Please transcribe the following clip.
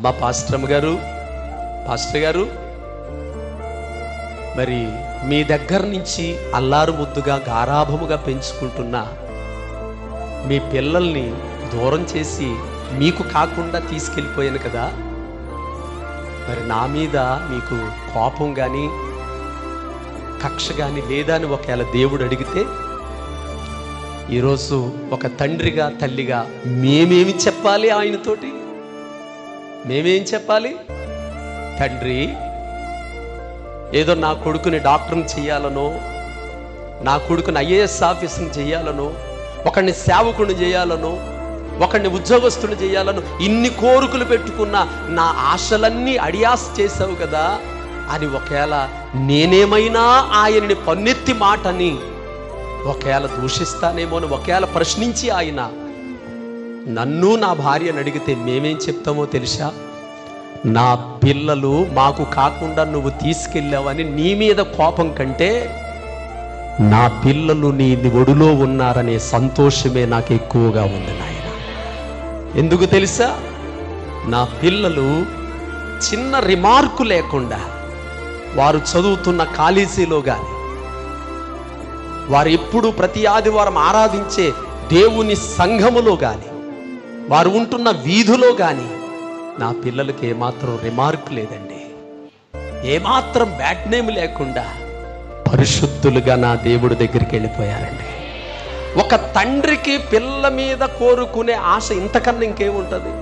మా పాస్టర్ గారు మరి మీ దగ్గర నుంచి అల్లారు ముద్దుగా గారాభముగా పెంచుకుంటున్న మీ పిల్లల్ని దూరం చేసి మీకు కాకుండా తీసుకెళ్ళిపోయాను కదా, మరి నా మీద మీకు కోపం కానీ కక్ష కానీ లేదా అని ఒకవేళ దేవుడు అడిగితే, ఈరోజు ఒక తండ్రిగా తల్లిగా మేమేమి చెప్పాలి? ఆయనతోటి మేమేం చెప్పాలి? తండ్రి, ఏదో నా కొడుకుని డాక్టర్ని చేయాలనో, నా కొడుకుని ఐఏఎస్ ఆఫీసర్ని చేయాలనో, ఒకడిని సేవకుని చేయాలనో, ఒకడిని ఉద్యోగస్తుని చేయాలను ఇన్ని కోరికలు పెట్టుకున్న నా ఆశలన్నీ అడియాస్ చేసావు కదా అని ఒకవేళ నేనేమైనా ఆయన్ని పన్నెత్తి మాటని ఒకవేళ దూషిస్తానేమో అని ఒకవేళ ప్రశ్నించి ఆయన నన్ను నా భార్యను అడిగితే మేమేం చెప్తామో తెలుసా? నా పిల్లలు మాకు కాకుండా నువ్వు తీసుకెళ్ళావని నీ మీద కోపం కంటే నా పిల్లలు నీ ఒడిలో ఉన్నారనే సంతోషమే నాకు ఎక్కువగా ఉంది నాయన. ఎందుకు తెలుసా? నా పిల్లలు చిన్న రిమార్కు లేకుండా వారు చదువుతున్న కాలేజీలో కానీ, వారు ఎప్పుడు ప్రతి ఆదివారం ఆరాధించే దేవుని సంఘములో కానీ, వారు ఉంటున్న వీధిలో కానీ నా పిల్లలకి ఏమాత్రం రిమార్క్ లేదండి. ఏమాత్రం బ్యాడ్ నేమ్ లేకుండా పరిశుద్ధులుగా నా దేవుడి దగ్గరికి వెళ్ళిపోయారండి. ఒక తండ్రికి పిల్ల మీద కోరుకునే ఆశ ఇంతకన్నా ఇంకేముంటుంది?